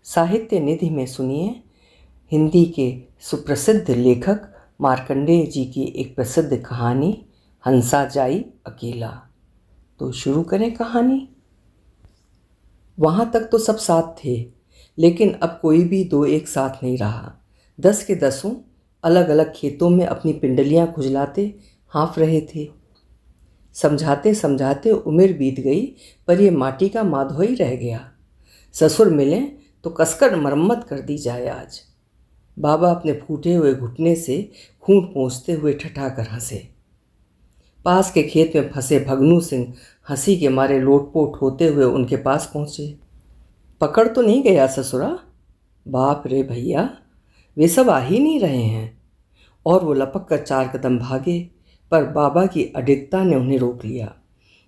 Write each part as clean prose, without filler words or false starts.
साहित्य निधि में सुनिए हिंदी के सुप्रसिद्ध लेखक मार्कंडेय जी की एक प्रसिद्ध कहानी हंसा जाई अकेला। तो शुरू करें कहानी। वहाँ तक तो सब साथ थे, लेकिन अब कोई भी दो एक साथ नहीं रहा। 10 के 10 अलग अलग खेतों में अपनी पिंडलियाँ खुजलाते हाँफ रहे थे। समझाते समझाते उम्र बीत गई, पर ये माटी का माधो ही रह गया। ससुर मिलें तो कसकर मरम्मत कर दी जाए आज। बाबा अपने फूटे हुए घुटने से खून पोंछते हुए ठठाकर हंसे। पास के खेत में फंसे भगनू सिंह हंसी के मारे लोटपोट होते हुए उनके पास पहुंचे। पकड़ तो नहीं गया ससुरा? बाप रे भैया, वे सब आ ही नहीं रहे हैं। और वो लपक कर 4 कदम भागे, पर बाबा की अडिगता ने उन्हें रोक लिया।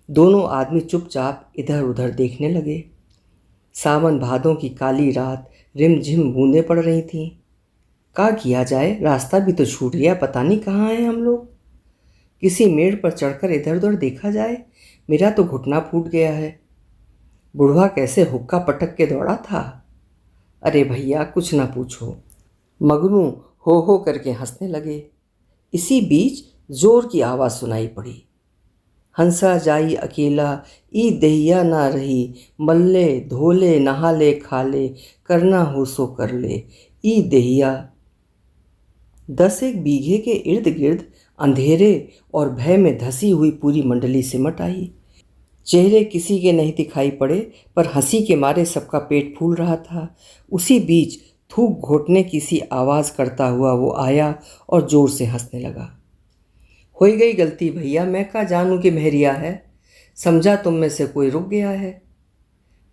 दोनों आदमी चुपचाप इधर उधर देखने लगे। सावन भादों की काली रात, रिमझिम बूंदें पड़ रही थीं। क्या किया जाए, रास्ता भी तो छूट गया, पता नहीं कहाँ हैं हम लोग। किसी मेड़ पर चढ़कर इधर उधर देखा जाए, मेरा तो घुटना फूट गया है। बुढ़वा कैसे हुक्का पटक के दौड़ा था। अरे भैया कुछ ना पूछो। मगनू हो करके हंसने लगे। इसी बीच जोर की आवाज़ सुनाई पड़ी। हंसा जाई अकेला, ई दहिया ना रही, मल्ले धोले नहाले खाले, करना हो सो कर ले, ई दहिया। 10 एक बीघे के इर्द गिर्द अंधेरे और भय में धसी हुई पूरी मंडली सिमट आई। चेहरे किसी के नहीं दिखाई पड़े, पर हंसी के मारे सबका पेट फूल रहा था। उसी बीच थूक घोटने की सी आवाज़ करता हुआ वो आया और जोर से हंसने लगा। हो गई गलती भैया, मैं क्या जानूं कि मेहरिया है। समझा तुम में से कोई रुक गया है।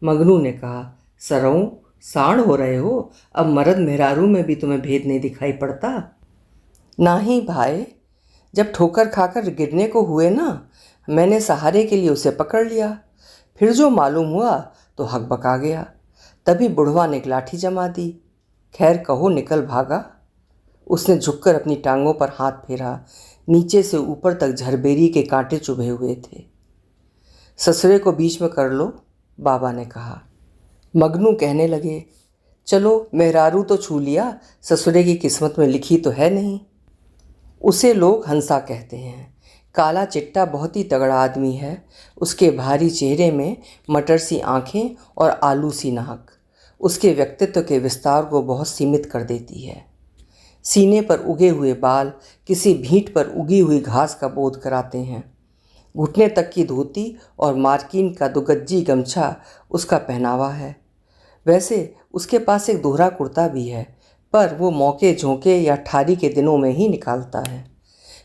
मगनू ने कहा, सरऊ साण हो रहे हो, अब मर्द मेहरारू में भी तुम्हें भेद नहीं दिखाई पड़ता? नहीं भाई, जब ठोकर खाकर गिरने को हुए ना, मैंने सहारे के लिए उसे पकड़ लिया। फिर जो मालूम हुआ तो हक बका गया। तभी बुढ़वा ने एक लाठी जमा दी। खैर कहो निकल भागा। उसने झुककर अपनी टांगों पर हाथ फेरा। नीचे से ऊपर तक झरबेरी के कांटे चुभे हुए थे। ससुरे को बीच में कर लो, बाबा ने कहा। मगनू कहने लगे, चलो मेहरारू तो छू लिया, ससुरे की किस्मत में लिखी तो है नहीं। उसे लोग हंसा कहते हैं। काला चिट्टा बहुत ही तगड़ा आदमी है। उसके भारी चेहरे में मटर सी आँखें और आलू सी नाक उसके व्यक्तित्व के विस्तार को बहुत सीमित कर देती है। सीने पर उगे हुए बाल किसी भींट पर उगी हुई घास का बोध कराते हैं। घुटने तक की धोती और मार्किन का दुगज्जी गमछा उसका पहनावा है। वैसे उसके पास एक दोहरा कुर्ता भी है, पर वो मौके झोंके या ठारी के दिनों में ही निकालता है।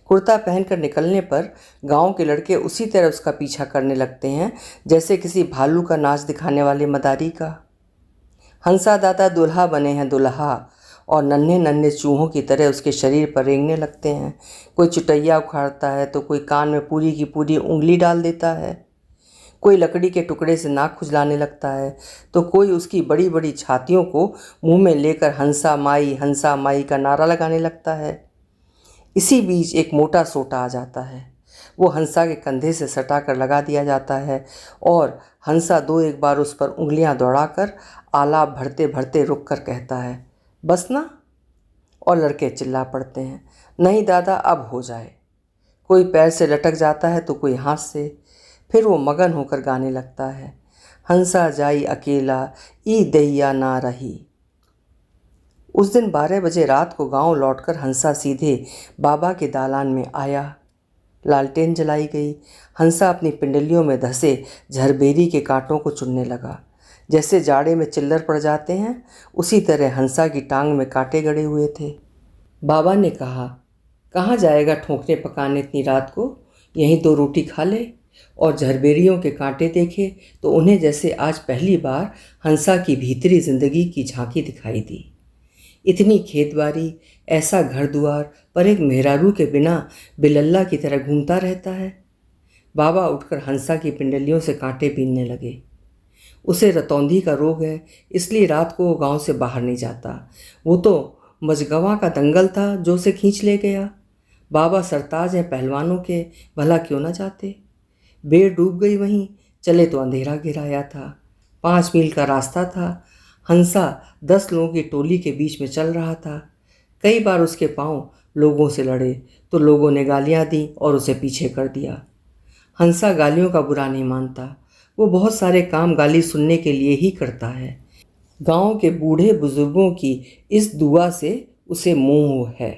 कुर्ता पहनकर निकलने पर गांव के लड़के उसी तरह उसका पीछा करने लगते हैं, जैसे किसी भालू का नाच दिखाने वाले मदारी का। हंसा दादा दुल्हा बने हैं दुल्हा, और नन्हे नन्हे चूहों की तरह उसके शरीर पर रेंगने लगते हैं। कोई चुटैया उखाड़ता है तो कोई कान में पूरी की पूरी उंगली डाल देता है। कोई लकड़ी के टुकड़े से नाक खुजलाने लगता है तो कोई उसकी बड़ी बड़ी छातियों को मुंह में लेकर हंसा माई का नारा लगाने लगता है। इसी बीच एक मोटा सोटा आ जाता है। वो हंसा के कंधे से सटा कर लगा दिया जाता है और हंसा 2-1 बार उस पर उंगलियां दौड़ाकर आलाप भरते भरते रुक कर कहता है, बस ना। और लड़के चिल्ला पड़ते हैं, नहीं दादा अब हो जाए। कोई पैर से लटक जाता है तो कोई हाथ से। फिर वो मगन होकर गाने लगता है, हंसा जाई अकेला, ई दैया ना रही। उस दिन 12 बजे रात को गांव लौटकर हंसा सीधे बाबा के दालान में आया। लालटेन जलाई गई। हंसा अपनी पिंडलियों में धसे झरबेरी के कांटों को चुनने लगा। जैसे जाड़े में चिल्लर पड़ जाते हैं, उसी तरह हंसा की टांग में कांटे गड़े हुए थे। बाबा ने कहा, कहाँ जाएगा ठोंकने पकाने इतनी रात को, यहीं 2 रोटी खा ले। और झरबेरियों के कांटे देखे तो उन्हें जैसे आज पहली बार हंसा की भीतरी जिंदगी की झांकी दिखाई दी। इतनी खेतबाड़ी, ऐसा घर द्वार, पर एक मेहरारू के बिना बिलल्ला की तरह घूमता रहता है। बाबा उठकर हंसा की पिंडलियों से कांटे बीनने लगे। उसे रतौंधी का रोग है, इसलिए रात को वो गांव से बाहर नहीं जाता। वो तो मजगवा का दंगल था जो उसे खींच ले गया। बाबा सरताज हैं पहलवानों के, भला क्यों ना जाते। बेर डूब गई वहीं, चले तो अंधेरा गिराया था। 5 मील का रास्ता था। हंसा 10 लोगों की टोली के बीच में चल रहा था। कई बार उसके पांव लोगों से लड़े तो लोगों ने गालियां दी और उसे पीछे कर दिया। हंसा गालियों का बुरा नहीं मानता। वो बहुत सारे काम गाली सुनने के लिए ही करता है। गांव के बूढ़े बुजुर्गों की इस दुआ से उसे मोह है।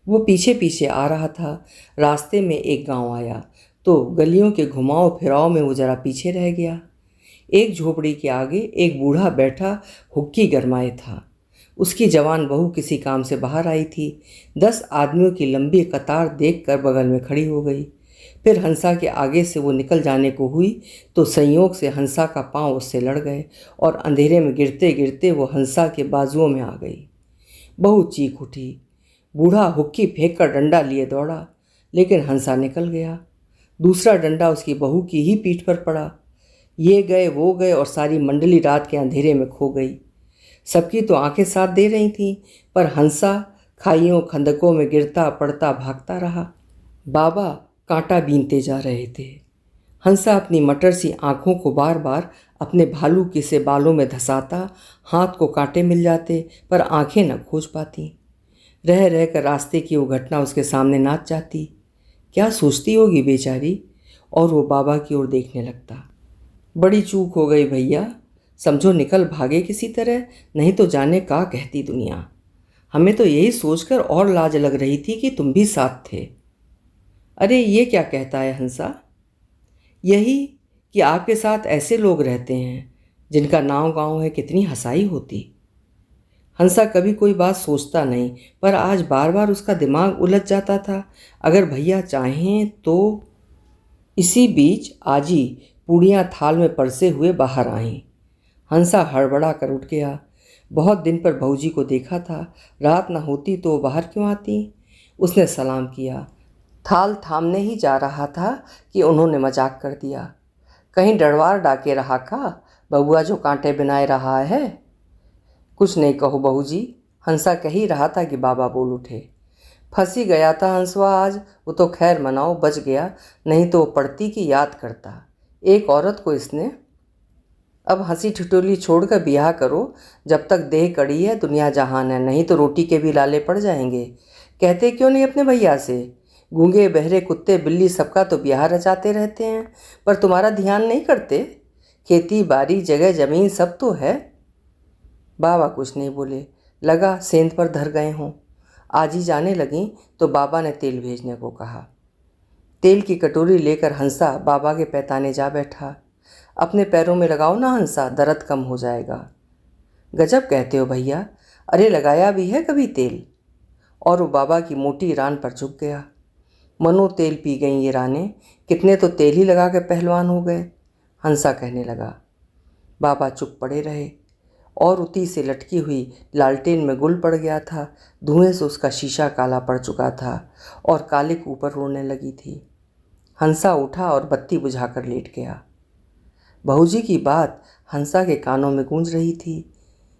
वो पीछे पीछे आ रहा था। रास्ते में एक गांव आया तो गलियों के घुमाव फिराव में वो जरा पीछे रह गया। एक झोपड़ी के आगे एक बूढ़ा बैठा हुक्की गरमाए था। उसकी जवान बहू किसी काम से बाहर आई थी। 10 आदमियों की लंबी कतार देखकर बगल में खड़ी हो गई। फिर हंसा के आगे से वो निकल जाने को हुई तो संयोग से हंसा का पांव उससे लड़ गए और अंधेरे में गिरते गिरते वो हंसा के बाजुओं में आ गई। बहू चीख उठी। बूढ़ा हुक्की फेंक कर डंडा लिए दौड़ा, लेकिन हंसा निकल गया। दूसरा डंडा उसकी बहू की ही पीठ पर पड़ा। ये गए वो गए और सारी मंडली रात के अंधेरे में खो गई। सबकी तो आंखें साथ दे रही थीं, पर हंसा खाइयों खंदकों में गिरता पड़ता भागता रहा। बाबा कांटा बीनते जा रहे थे। हंसा अपनी मटर सी आंखों को बार बार अपने भालू के से बालों में धंसाता। हाथ को कांटे मिल जाते पर आंखें न खोज पाती। रह रह कर रास्ते की वो घटना उसके सामने नाच जाती। क्या सोचती होगी बेचारी। और वो बाबा की ओर देखने लगता। बड़ी चूक हो गई भैया, समझो निकल भागे किसी तरह, नहीं तो जाने का कहती दुनिया। हमें तो यही सोचकर और लाज लग रही थी कि तुम भी साथ थे। अरे ये क्या कहता है हंसा। यही कि आपके साथ ऐसे लोग रहते हैं जिनका नाव गाँव है, कितनी हंसाई होती। हंसा कभी कोई बात सोचता नहीं, पर आज बार बार उसका दिमाग उलझ जाता था। अगर भैया चाहें तो। इसी बीच आजी पूड़ियाँ थाल में परसे हुए बाहर आईं। हंसा हड़बड़ा कर उठ गया। बहुत दिन पर भौजी को देखा था। रात न होती तो वो बाहर क्यों आती। उसने सलाम किया। थाल थामने ही जा रहा था कि उन्होंने मजाक कर दिया। कहीं डरवार डाके रहा का बबुआ जो कांटे बिनाए रहा है। कुछ नहीं कहो बहू जी, हंसा कह ही रहा था कि बाबा बोल उठे। फंसी गया था हंसवा आज, वो तो खैर मनाओ बच गया, नहीं तो वो पड़ती की याद करता। एक औरत को इसने। अब हंसी ठिठोली छोड़कर ब्याह करो, जब तक देह कड़ी है दुनिया जहान है, नहीं तो रोटी के भी लाले पड़ जाएंगे। कहते क्यों नहीं अपने भैया से। गूंगे बहरे कुत्ते बिल्ली सबका तो ब्याह रचाते रहते हैं, पर तुम्हारा ध्यान नहीं करते। खेती बाड़ी जगह जमीन सब तो है। बाबा कुछ नहीं बोले, लगा सेंध पर धर गए हों। आज ही जाने लगी तो बाबा ने तेल भेजने को कहा। तेल की कटोरी लेकर हंसा बाबा के पैताने जा बैठा। अपने पैरों में लगाओ ना हंसा, दर्द कम हो जाएगा। गजब कहते हो भैया, अरे लगाया भी है कभी तेल। और वो बाबा की मोटी रान पर झुक गया। मनो तेल पी गई ये रानें, कितने तो तेल ही लगा के पहलवान हो गए। हंसा कहने लगा। बाबा चुप पड़े रहे। और उती से लटकी हुई लालटेन में गुल पड़ गया था। धुएं से उसका शीशा काला पड़ चुका था और कालिक ऊपर उड़ने लगी थी। हंसा उठा और बत्ती बुझाकर लेट गया। बहूजी की बात हंसा के कानों में गूंज रही थी।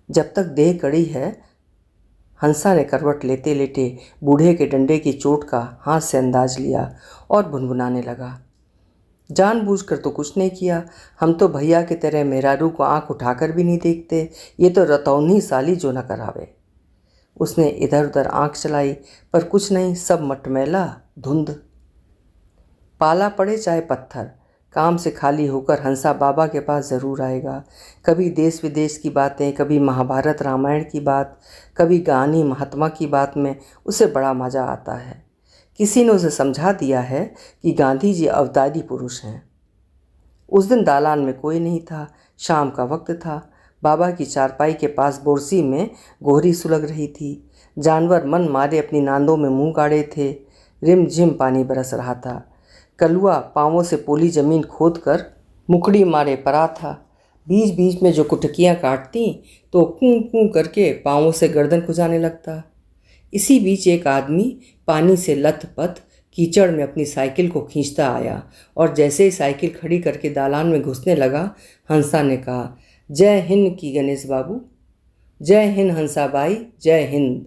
जब तक देह कड़ी है। हंसा ने करवट लेते लेटे बूढ़े के डंडे की चोट का हाथ से अंदाज लिया और भुनभुनाने लगा। जानबूझकर तो कुछ नहीं किया, हम तो भैया की तरह मेहरारू को आंख उठाकर भी नहीं देखते। ये तो रतौनी साली जो न करावे। उसने इधर उधर आंख चलाई पर कुछ नहीं, सब मटमैला धुंध। पाला पड़े चाहे पत्थर, काम से खाली होकर हंसा बाबा के पास ज़रूर आएगा। कभी देश विदेश की बातें, कभी महाभारत रामायण की बात, कभी गांधी महात्मा की बात में उसे बड़ा मज़ा आता है। किसी ने उसे समझा दिया है कि गांधी जी अवतारी पुरुष हैं। उस दिन दालान में कोई नहीं था। शाम का वक्त था। बाबा की चारपाई के पास बोरसी में गोहरी सुलग रही थी। जानवर मन मारे अपनी नांदों में मुंह गाड़े थे। रिमझिम पानी बरस रहा था। कलुआ पाँवों से पोली जमीन खोद कर मुकड़ी मारे पड़ा था। बीच बीच में जो कुटकियाँ काटती तो कूं कूं करके पाँवों से गर्दन खुजाने लगता। इसी बीच एक आदमी पानी से लथपथ कीचड़ में अपनी साइकिल को खींचता आया और जैसे ही साइकिल खड़ी करके दालान में घुसने लगा, हंसा ने कहा, जय हिंद की गणेश बाबू, जय हिंद हंसाबाई, जय हिंद।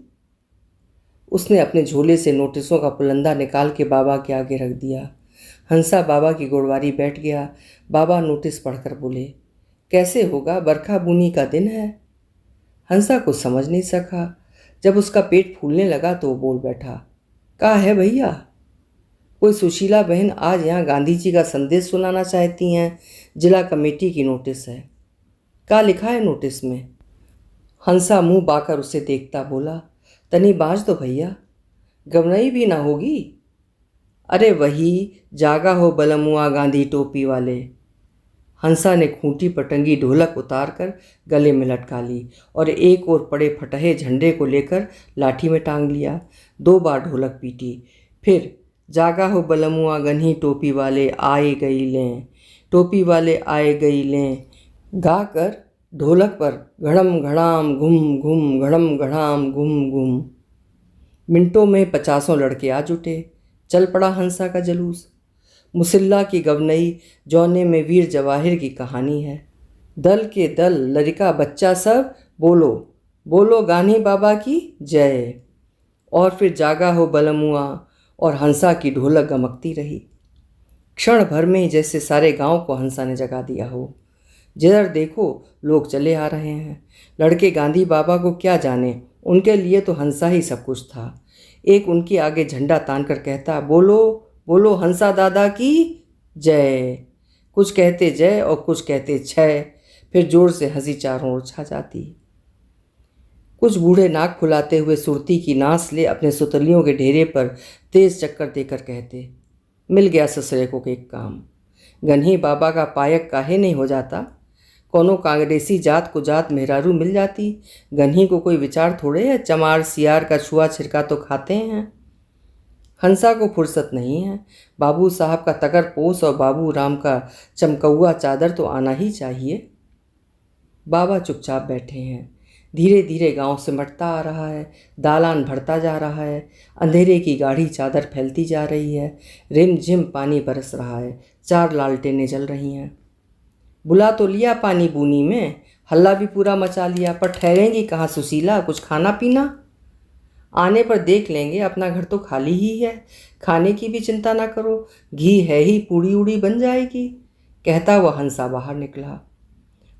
उसने अपने झोले से नोटिसों का पुलंदा निकाल के बाबा के आगे रख दिया। हंसा बाबा की गुड़वारी बैठ गया। बाबा नोटिस पढ़कर बोले, कैसे होगा, बरखा बूनी का दिन है। हंसा कुछ समझ नहीं सका। जब उसका पेट फूलने लगा तो वो बोल बैठा, का है भैया? कोई सुशीला बहन आज यहाँ गांधी जी का संदेश सुनाना चाहती हैं। जिला कमेटी की नोटिस है। क्या लिखा है नोटिस में? हंसा मुंह बाकर उसे देखता बोला, तनी बाँच दो भैया, गवनई भी ना होगी। अरे वही, जागा हो बलमुआ गांधी टोपी वाले। हंसा ने खूंटी पर टंगी ढोलक उतार कर गले में लटका ली और एक ओर पड़े फटहे झंडे को लेकर लाठी में टांग लिया। 2 बार ढोलक पीटी। फिर जागा हो बलमुआ गन्ही टोपी वाले आए गई लें, टोपी वाले आए गई लें गाकर ढोलक पर घड़म घड़ाम घुम घुम घड़म घड़ाम घुम घुम। मिनटों में 50 लड़के आ जुटे। चल पड़ा हंसा का जलूस। मुसल्ला की गवनई जौने में वीर जवाहिर की कहानी है। दल के दल, लड़का बच्चा सब बोलो बोलो गांधी बाबा की जय। और फिर जागा हो बलमुआ और हंसा की ढोलक गमकती रही। क्षण भर में जैसे सारे गांव को हंसा ने जगा दिया हो। जिधर देखो लोग चले आ रहे हैं। लड़के गांधी बाबा को क्या जाने, उनके लिए तो हंसा ही सब कुछ था। एक उनके आगे झंडा तान कर कहता, बोलो बोलो हंसा दादा की जय। कुछ कहते जय और कुछ कहते छय। फिर जोर से हंसी चारों ओर छा जाती। कुछ बूढ़े नाक फुलाते हुए सुरती की नास ले अपने सुतलियों के ढेरे पर तेज चक्कर देकर कहते, मिल गया ससुरे को एक काम। गन्ही बाबा का पायक काहे नहीं हो जाता? कोनो कांग्रेसी जात को जात मेहरारू मिल जाती। गन्ही को कोई विचार थोड़े है, चमार सियार का छुआ छिरका तो खाते हैं। हंसा को फुर्सत नहीं है। बाबू साहब का तगर पोस और बाबू राम का चमकौआ चादर तो आना ही चाहिए। बाबा चुपचाप बैठे हैं। धीरे धीरे गांव सिमटता आ रहा है। दालान भरता जा रहा है। अंधेरे की गाढ़ी चादर फैलती जा रही है। रिम झिम पानी बरस रहा है। 4 लालटेनें जल रही हैं। बुला तो लिया पानी बूनी में, हल्ला भी पूरा मचा लिया, पर ठहरेंगी कहाँ सुशीला? कुछ खाना पीना? आने पर देख लेंगे, अपना घर तो खाली ही है। खाने की भी चिंता ना करो, घी है ही, पूड़ी उड़ी बन जाएगी। कहता हुआ हंसा बाहर निकला।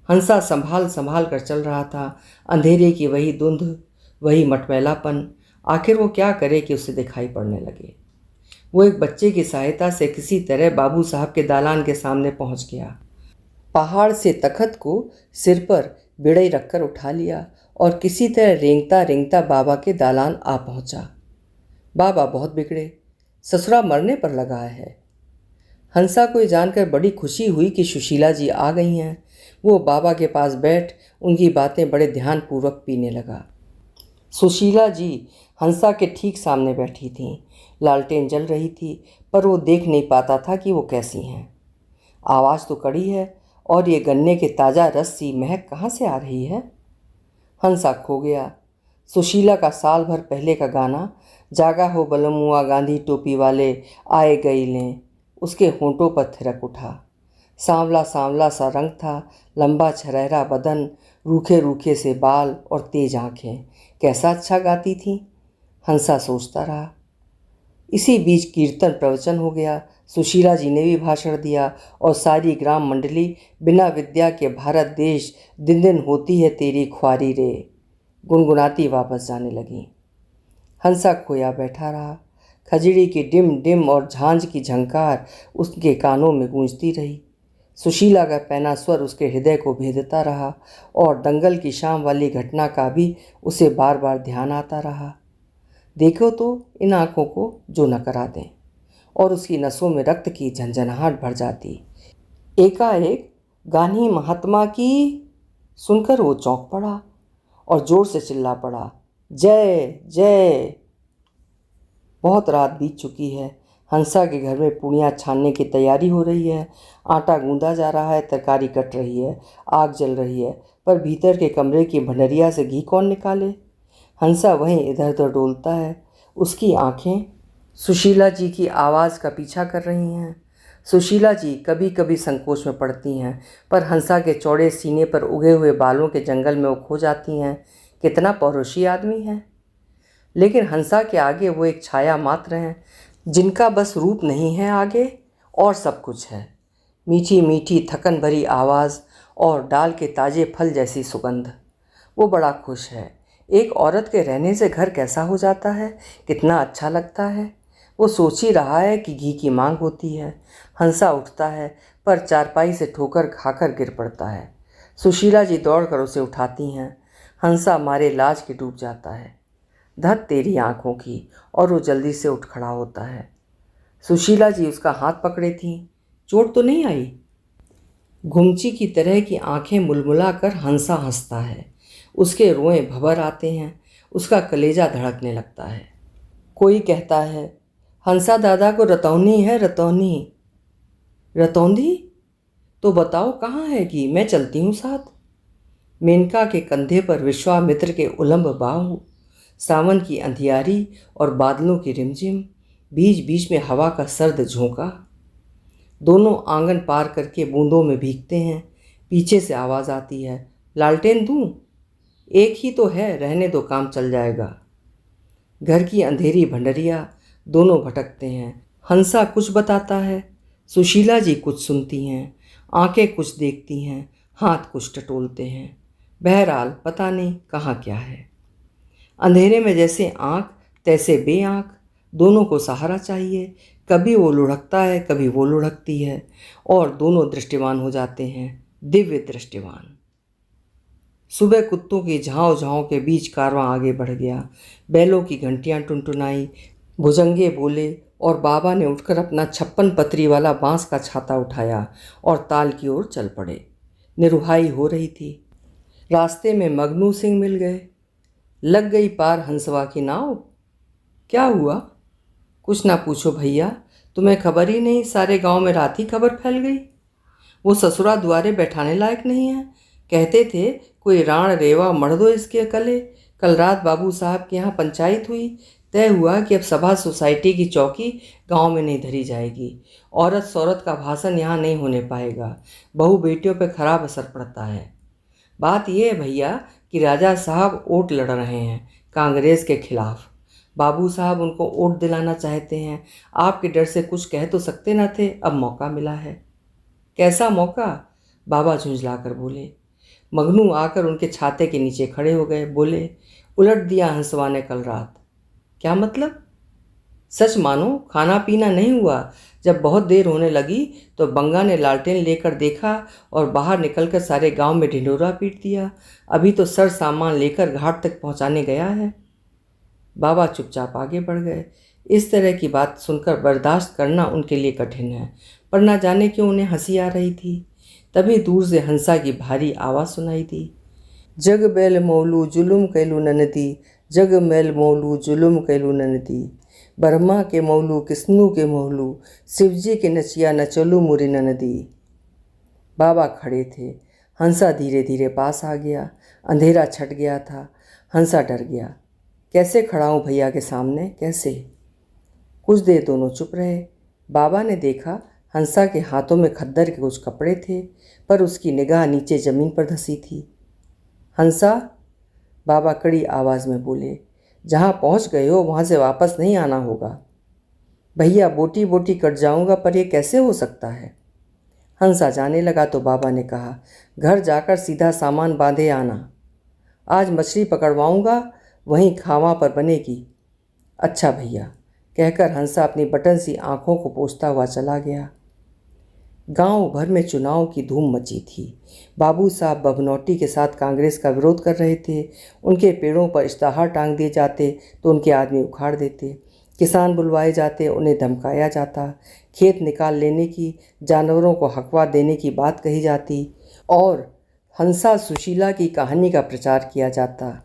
हंसा संभाल संभाल कर चल रहा था। अंधेरे की वही धुंध, वही मटमैलापन। आखिर वो क्या करे कि उसे दिखाई पड़ने लगे। वो एक बच्चे की सहायता से किसी तरह बाबू साहब के दालान के सामने पहुंच गया। पहाड़ से तखत को सिर पर बिड़ई रखकर उठा लिया और किसी तरह रेंगता रेंगता बाबा के दालान आ पहुंचा। बाबा बहुत बिगड़े, ससुरा मरने पर लगा है। हंसा को जानकर बड़ी खुशी हुई कि सुशीला जी आ गई हैं। वो बाबा के पास बैठ उनकी बातें बड़े ध्यानपूर्वक पीने लगा। सुशीला जी हंसा के ठीक सामने बैठी थीं। लालटेन जल रही थी, पर वो देख नहीं पाता था कि वो कैसी हैं। आवाज़ तो कड़ी है, और ये गन्ने के ताज़ा रस सी महक कहाँ से आ रही है? हंसा खो गया। सुशीला का साल भर पहले का गाना, जागा हो बलमुआ गांधी टोपी वाले आए गई लें, उसके होंठों पर थिरक उठा। सांवला सांवला सा रंग था, लंबा छरहरा बदन, रूखे रूखे से बाल और तेज आँखें। कैसा अच्छा गाती थी, हंसा सोचता रहा। इसी बीच कीर्तन प्रवचन हो गया। सुशीला जी ने भी भाषण दिया और सारी ग्राम मंडली बिना विद्या के भारत देश दिन दिन होती है तेरी ख्वारी रे गुनगुनाती वापस जाने लगी। हंसा खोया बैठा रहा। खजड़ी की डिम डिम और झांझ की झंकार उसके कानों में गूंजती रही। सुशीला का पहना स्वर उसके हृदय को भेदता रहा और दंगल की शाम वाली घटना का भी उसे बार बार ध्यान आता रहा। देखो तो इन आँखों को जो न करा दें, और उसकी नसों में रक्त की झंझनाहट भर जाती। एकाएक गांधी महात्मा की सुनकर वो चौंक पड़ा और जोर से चिल्ला पड़ा, जय जय। बहुत रात बीत चुकी है। हंसा के घर में पूड़ियाँ छानने की तैयारी हो रही है। आटा गूंदा जा रहा है, तरकारी कट रही है, आग जल रही है, पर भीतर के कमरे की भंडरिया से घी कौन निकाले? हंसा वहीं इधर उधर डोलता है। उसकी आंखें सुशीला जी की आवाज़ का पीछा कर रही हैं। सुशीला जी कभी कभी संकोच में पड़ती हैं, पर हंसा के चौड़े सीने पर उगे हुए बालों के जंगल में वो खो जाती हैं। कितना पौरुषी आदमी है, लेकिन हंसा के आगे वो एक छाया मात्र हैं, जिनका बस रूप नहीं है आगे और सब कुछ है। मीठी मीठी थकन भरी आवाज़ और डाल के ताजे फल जैसी सुगंध। वो बड़ा खुश है। एक औरत के रहने से घर कैसा हो जाता है, कितना अच्छा लगता है। वो सोच ही रहा है कि घी की मांग होती है। हंसा उठता है पर चारपाई से ठोकर खाकर गिर पड़ता है। सुशीला जी दौड़कर उसे उठाती हैं। हंसा मारे लाज के डूब जाता है। धत तेरी आंखों की, और वो जल्दी से उठ खड़ा होता है। सुशीला जी उसका हाथ पकड़े थीं। चोट तो नहीं आई? घुमची की तरह की आंखें मुलमुला कर हंसा हंसता है। उसके रोए भभर आते हैं। उसका कलेजा धड़कने लगता है। कोई कहता है, हंसा दादा को रतौनी है, रतौनी। रतौंधी? तो बताओ कहाँ है कि मैं चलती हूँ साथ। मेनका के कंधे पर विश्वामित्र के उलंब बाहु, सावन की अंधियारी और बादलों की रिमझिम, बीच बीच में हवा का सर्द झोंका। दोनों आंगन पार करके बूंदों में भीगते हैं। पीछे से आवाज़ आती है, लालटेन दूँ? एक ही तो है, रहने दो, काम चल जाएगा। घर की अंधेरी भंडरिया। दोनों भटकते हैं। हंसा कुछ बताता है, सुशीला जी कुछ सुनती हैं। आंखें कुछ देखती हैं, हाथ कुछ टटोलते हैं। बहरहाल पता नहीं कहाँ क्या है। अंधेरे में जैसे आँख तैसे बेआँख। दोनों को सहारा चाहिए। कभी वो लुढ़कता है, कभी वो लुढ़कती है, और दोनों दृष्टिवान हो जाते हैं, दिव्य दृष्टिवान। सुबह कुत्तों की झाँव झाँव के बीच कारवां आगे बढ़ गया। बैलों की घंटियाँ टुनटुनाई, भुजंगे बोले, और बाबा ने उठकर अपना 56 पतरी वाला बांस का छाता उठाया और ताल की ओर चल पड़े। निरुहाई हो रही थी। रास्ते में मगनू सिंह मिल गए। लग गई पार हंसवा की नाव। क्या हुआ? कुछ ना पूछो भैया, तुम्हें खबर ही नहीं, सारे गांव में रात ही खबर फैल गई। वो ससुरा द्वारे बैठाने लायक नहीं है। कहते थे कोई राण रेवा मढ़ दो इसके कले। कल रात बाबू साहब के यहाँ पंचायत हुई। तय हुआ कि अब सभा सोसाइटी की चौकी गांव में नहीं धरी जाएगी। औरत सौरत का भाषण यहाँ नहीं होने पाएगा। बहू बेटियों पर खराब असर पड़ता है। बात यह है भैया कि राजा साहब वोट लड़ रहे हैं कांग्रेस के खिलाफ। बाबू साहब उनको वोट दिलाना चाहते हैं। आपके डर से कुछ कह तो सकते न थे, अब मौका मिला है। कैसा मौका? बाबा झुंझलाकर बोले। मगनू आकर उनके छाते के नीचे खड़े हो गए। बोले, उलट दिया हंसवा ने कल रात। क्या मतलब? सच मानो, खाना पीना नहीं हुआ। जब बहुत देर होने लगी तो बंगा ने लालटेन लेकर देखा और बाहर निकलकर सारे गांव में ढिंढोरा पीट दिया। अभी तो सर सामान लेकर घाट तक पहुंचाने गया है। बाबा चुपचाप आगे बढ़ गए। इस तरह की बात सुनकर बर्दाश्त करना उनके लिए कठिन है, पर न जाने क्यों उन्हें हंसी आ रही थी। तभी दूर से हंसा की भारी आवाज़ सुनाई दी। जग बैल मौलू जुलुम कैलू ननदी, जग मैल मौलू जुलुम कैलू ननदी। ब्रह्मा के मौलू किस्नू के मौलू, शिवजी के नचिया नचलू मुरी ननदी। बाबा खड़े थे। हंसा धीरे धीरे पास आ गया। अंधेरा छट गया था। हंसा डर गया। कैसे खड़ा हूँ भैया के सामने, कैसे? कुछ देर दोनों चुप रहे। बाबा ने देखा हंसा के हाथों में खद्दर के कुछ कपड़े थे, पर उसकी निगाह नीचे ज़मीन पर धंसी थी। हंसा, बाबा कड़ी आवाज़ में बोले, जहाँ पहुँच गए हो वहाँ से वापस नहीं आना होगा। भैया बोटी बोटी कट जाऊँगा, पर यह कैसे हो सकता है? हंसा जाने लगा तो बाबा ने कहा, घर जाकर सीधा सामान बांधे आना। आज मछली पकड़वाऊँगा, वहीं खावा पर बनेगी। अच्छा भैया, कहकर हंसा अपनी बटन सी आँखों को पोंछता हुआ चला गया। गांव भर में चुनाव की धूम मची थी। बाबू साहब बभनौटी के साथ कांग्रेस का विरोध कर रहे थे। उनके पेड़ों पर इश्तहार टांग दिए जाते तो उनके आदमी उखाड़ देते। किसान बुलवाए जाते, उन्हें धमकाया जाता। खेत निकाल लेने की, जानवरों को हकवा देने की बात कही जाती और हंसा सुशीला की कहानी का प्रचार किया जाता।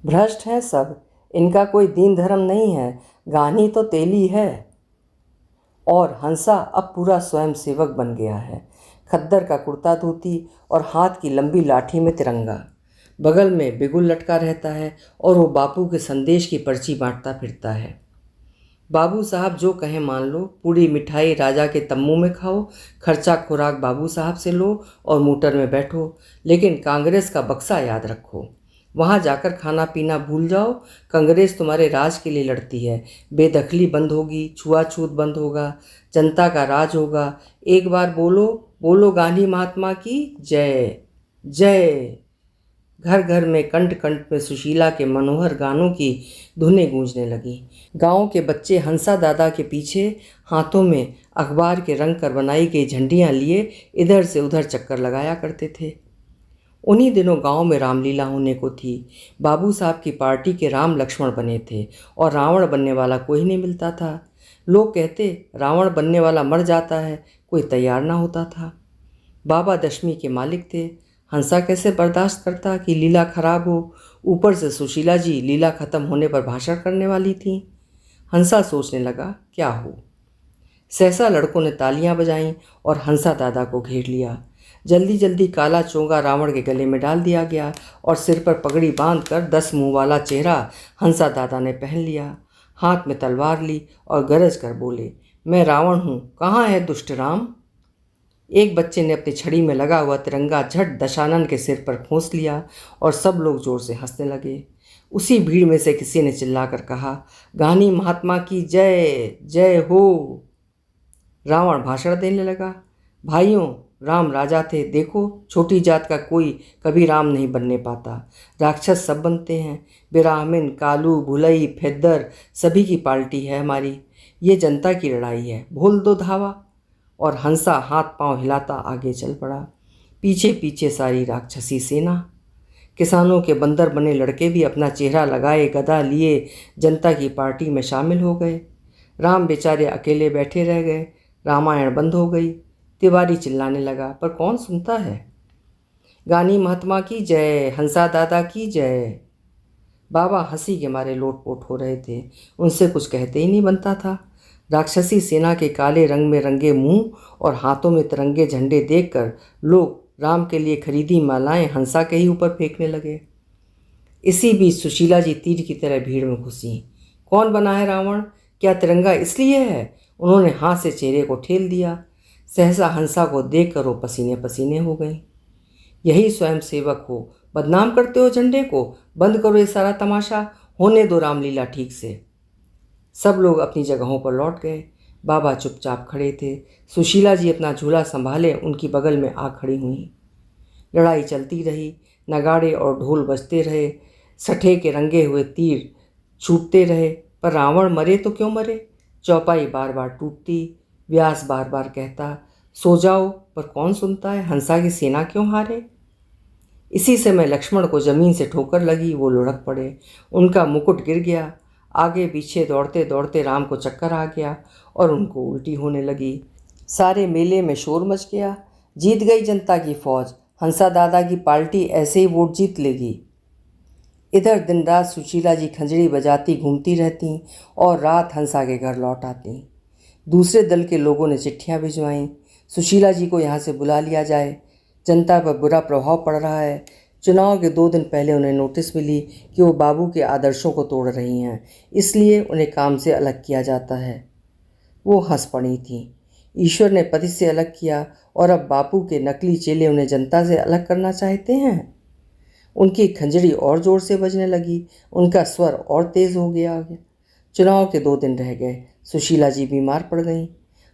भ्रष्ट हैं सब, इनका कोई दीन धर्म नहीं है, गानी तो तेली है। और हंसा अब पूरा स्वयं सेवक बन गया है। खद्दर का कुर्ता धोती और हाथ की लंबी लाठी में तिरंगा। बगल में बिगुल लटका रहता है और वो बापू के संदेश की पर्ची बांटता फिरता है। बाबू साहब जो कहें मान लो, पूरी मिठाई राजा के तम्बू में खाओ, खर्चा खुराक बाबू साहब से लो और मोटर में बैठो, लेकिन कांग्रेस का बक्सा याद रखो। वहाँ जाकर खाना पीना भूल जाओ। कांग्रेस तुम्हारे राज के लिए लड़ती है। बेदखली बंद होगी, छुआछूत बंद होगा, जनता का राज होगा। एक बार बोलो बोलो, गांधी महात्मा की जय। जय। घर घर में कंठ कंठ में सुशीला के मनोहर गानों की धुनें गूंजने लगी। गांव के बच्चे हंसा दादा के पीछे हाथों में अखबार के रंग कर बनाई गई झंडियां लिए इधर से उधर चक्कर लगाया करते थे। उन्हीं दिनों गांव में रामलीला होने को थी। बाबू साहब की पार्टी के राम लक्ष्मण बने थे और रावण बनने वाला कोई नहीं मिलता था। लोग कहते रावण बनने वाला मर जाता है, कोई तैयार ना होता था। बाबा दशमी के मालिक थे। हंसा कैसे बर्दाश्त करता कि लीला खराब हो। ऊपर से सुशीला जी लीला खत्म होने पर भाषण करने वाली थी। हंसा सोचने लगा क्या हो। सहसा लड़कों ने तालियां बजाईं और हंसा दादा को घेर लिया। जल्दी जल्दी काला चोंगा रावण के गले में डाल दिया गया और सिर पर पगड़ी बांधकर 10 मुंह वाला चेहरा हंसा दादा ने पहन लिया। हाथ में तलवार ली और गरज कर बोले, मैं रावण हूँ, कहाँ है दुष्ट राम। एक बच्चे ने अपनी छड़ी में लगा हुआ तिरंगा झट दशानन के सिर पर खोस लिया और सब लोग जोर से हंसने लगे। उसी भीड़ में से किसी ने चिल्लाकर कहा, गांधी महात्मा की जय, जय हो। रावण भाषण देने लगा, भाइयों, राम राजा थे, देखो छोटी जात का कोई कभी राम नहीं बनने पाता। राक्षस सब बनते हैं, ब्राह्मण, कालू, भुलई, फेद्दर, सभी की पार्टी है हमारी। ये जनता की लड़ाई है, बोल दो धावा। और हंसा हाथ पांव हिलाता आगे चल पड़ा। पीछे पीछे सारी राक्षसी सेना। किसानों के बंदर बने लड़के भी अपना चेहरा लगाए गदा लिए जनता की पार्टी में शामिल हो गए। राम बेचारे अकेले बैठे रह गए। रामायण बंद हो गई। तिवारी चिल्लाने लगा, पर कौन सुनता है। गानी महात्मा की जय, हंसा दादा की जय। बाबा हंसी के मारे लोटपोट हो रहे थे। उनसे कुछ कहते ही नहीं बनता था। राक्षसी सेना के काले रंग में रंगे मुंह और हाथों में तिरंगे झंडे देखकर लोग राम के लिए खरीदी मालाएं हंसा के ही ऊपर फेंकने लगे। इसी बीच सुशीला जी तीर की तरह भीड़ में घुसी। कौन बना है रावण, क्या तिरंगा इसलिए है। उन्होंने हाथ से चेहरे को ठेल दिया। सहसा हंसा को देखकर वो पसीने पसीने हो गई। यही स्वयं सेवक हो, बदनाम करते हो झंडे को, बंद करो ये सारा तमाशा, होने दो रामलीला ठीक से। सब लोग अपनी जगहों पर लौट गए। बाबा चुपचाप खड़े थे। सुशीला जी अपना झूला संभाले उनकी बगल में आ खड़ी हुई। लड़ाई चलती रही। नगाड़े और ढोल बजते रहे। सठे के रंगे हुए तीर छूटते रहे, पर रावण मरे तो क्यों मरे। चौपाई बार बार टूटती। व्यास बार बार कहता, सो जाओ, पर कौन सुनता है। हंसा की सेना क्यों हारे। इसी समय लक्ष्मण को जमीन से ठोकर लगी। वो लुढ़क पड़े। उनका मुकुट गिर गया। आगे पीछे दौड़ते दौड़ते राम को चक्कर आ गया और उनको उल्टी होने लगी। सारे मेले में शोर मच गया। जीत गई जनता की फौज, हंसा दादा की पार्टी ऐसे ही वोट जीत लेगी। इधर दिन रात सुशीला जी खंजड़ी बजाती घूमती रहती और रात हंसा के घर लौट आती। दूसरे दल के लोगों ने चिट्ठियां भिजवाईं, सुशीला जी को यहाँ से बुला लिया जाए, जनता पर बुरा प्रभाव पड़ रहा है। चुनाव के 2 दिन पहले उन्हें नोटिस मिली कि वो बाबू के आदर्शों को तोड़ रही हैं, इसलिए उन्हें काम से अलग किया जाता है। वो हंस पड़ी थी। ईश्वर ने पति से अलग किया और अब बापू के नकली चेले उन्हें जनता से अलग करना चाहते हैं। उनकी खंजड़ी और ज़ोर से बजने लगी। उनका स्वर और तेज़ हो गया। चुनाव के 2 दिन रह गए। सुशीला जी बीमार पड़ गईं।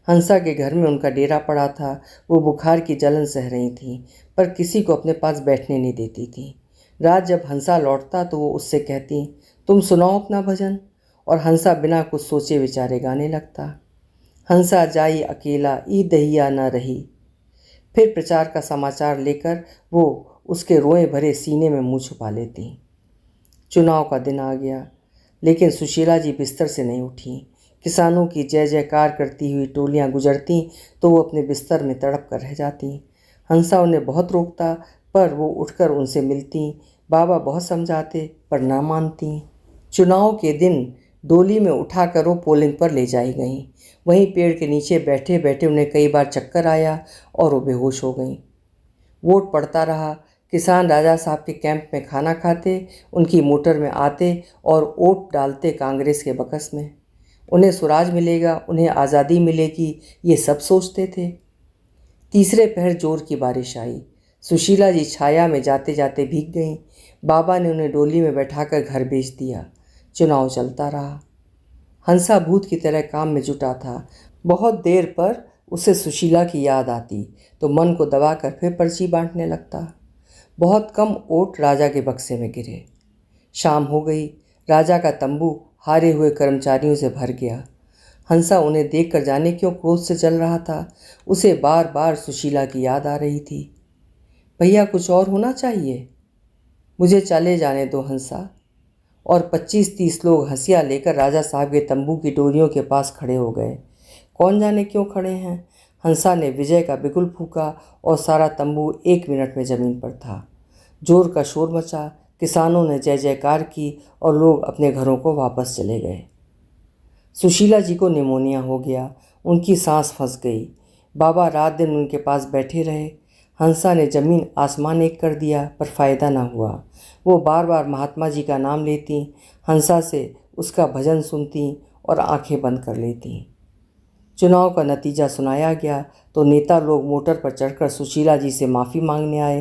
हंसा के घर में उनका डेरा पड़ा था। वो बुखार की जलन सह रही थीं, पर किसी को अपने पास बैठने नहीं देती थीं। रात जब हंसा लौटता तो वो उससे कहती, तुम सुनाओ अपना भजन, और हंसा बिना कुछ सोचे विचारे गाने लगता। हंसा जाई अकेला ई दहिया न रही। फिर प्रचार का समाचार लेकर वो उसके रोए भरे सीने में मुँह छुपा लेती। चुनाव का दिन आ गया, लेकिन सुशीला जी बिस्तर से नहीं उठी। किसानों की जय जयकार करती हुई टोलियां गुजरती तो वो अपने बिस्तर में तड़प कर रह जाती। हंसा उन्हें बहुत रोकता, पर वो उठकर उनसे मिलती। बाबा बहुत समझाते, पर ना मानती। चुनाव के दिन डोली में उठाकर वो पोलिंग पर ले जाई गईं। वहीं पेड़ के नीचे बैठे बैठे उन्हें कई बार चक्कर आया और वो बेहोश हो गईं। वोट पड़ता रहा। किसान राजा साहब के कैंप में खाना खाते, उनकी मोटर में आते और वोट डालते कांग्रेस के बकस में। उन्हें स्वराज मिलेगा, उन्हें आज़ादी मिलेगी, ये सब सोचते थे। तीसरे पहर जोर की बारिश आई। सुशीला जी छाया में जाते जाते भीग गईं। बाबा ने उन्हें डोली में बैठाकर घर भेज दिया। चुनाव चलता रहा। हंसा भूत की तरह काम में जुटा था। बहुत देर पर उसे सुशीला की याद आती तो मन को दबाकर फिर पर्ची बांटने लगता। बहुत कम ओट राजा के बक्से में गिरे। शाम हो गई। राजा का तंबू हारे हुए कर्मचारियों से भर गया। हंसा उन्हें देखकर जाने क्यों क्रोध से जल रहा था। उसे बार बार सुशीला की याद आ रही थी। भैया, कुछ और होना चाहिए। मुझे चले जाने दो हंसा। और 25-30 लोग हंसिया लेकर राजा साहब के तंबू की डोरियों के पास खड़े हो गए। कौन जाने क्यों खड़े हैं। हंसा ने विजय का बिगुल फूका और सारा तंबू 1 मिनट में ज़मीन पर था। जोर का शोर मचा। किसानों ने जय जयकार की और लोग अपने घरों को वापस चले गए। सुशीला जी को निमोनिया हो गया। उनकी सांस फंस गई। बाबा रात दिन उनके पास बैठे रहे। हंसा ने ज़मीन आसमान एक कर दिया, पर फ़ायदा ना हुआ। वो बार बार महात्मा जी का नाम लेती, हंसा से उसका भजन सुनती और आंखें बंद कर लेती। चुनाव का नतीजा सुनाया गया तो नेता लोग मोटर पर चढ़कर सुशीला जी से माफ़ी मांगने आए,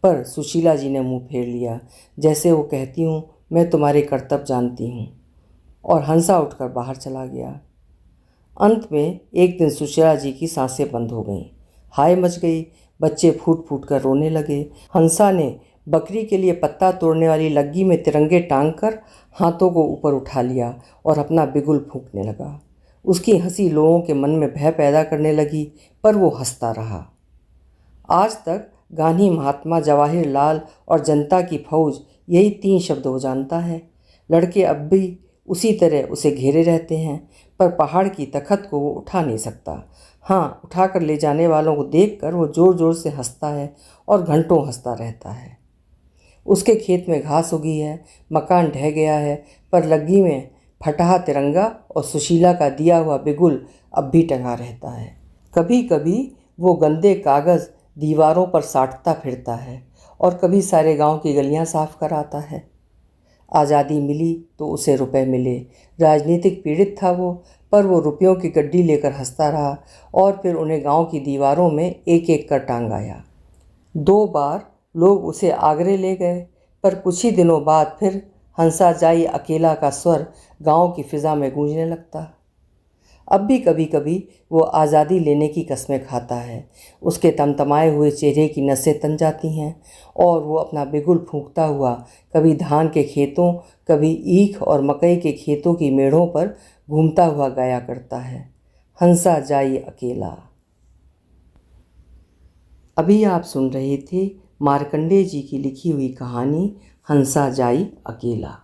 पर सुशीला जी ने मुंह फेर लिया, जैसे वो कहती हूँ, मैं तुम्हारे कर्तव्य जानती हूँ। और हंसा उठकर बाहर चला गया। अंत में एक दिन सुशीला जी की सांसें बंद हो गईं। हाय मच गई। बच्चे फूट फूट कर रोने लगे। हंसा ने बकरी के लिए पत्ता तोड़ने वाली लग्गी में तिरंगे टांग कर हाथों को ऊपर उठा लिया और अपना बिगुल फूंकने लगा। उसकी हंसी लोगों के मन में भय पैदा करने लगी, पर वो हंसता रहा। आज तक गांधी, महात्मा, जवाहिर लाल और जनता की फौज, यही 3 शब्द वो जानता है। लड़के अब भी उसी तरह उसे घेरे रहते हैं, पर पहाड़ की तखत को वो उठा नहीं सकता। हाँ, उठाकर ले जाने वालों को देखकर वो ज़ोर ज़ोर से हंसता है और घंटों हंसता रहता है। उसके खेत में घास उगी है, मकान ढह गया है, पर लग्गी में फटा तिरंगा और सुशीला का दिया हुआ बिगुल अब भी टंगा रहता है। कभी कभी वो गंदे कागज़ दीवारों पर साटता फिरता है और कभी सारे गांव की गलियां साफ कराता है। आज़ादी मिली तो उसे रुपए मिले। राजनीतिक पीड़ित था वो, पर वो रुपयों की गड्डी लेकर हंसता रहा और फिर उन्हें गांव की दीवारों में एक एक कर टांग आया। 2 बार लोग उसे आगरे ले गए, पर कुछ ही दिनों बाद फिर हंसा जाई अकेला का स्वर गांव की फिज़ा में गूंजने लगता। अब भी कभी कभी वो आज़ादी लेने की कस्में खाता है। उसके तमतमाए हुए चेहरे की नसें तन जाती हैं और वो अपना बिगुल फूंकता हुआ कभी धान के खेतों, कभी ईख और मकई के खेतों की मेढ़ों पर घूमता हुआ गाया करता है, हंसा जाई अकेला। अभी आप सुन रहे थे मार्कंडेय जी की लिखी हुई कहानी हंसा जाई अकेला।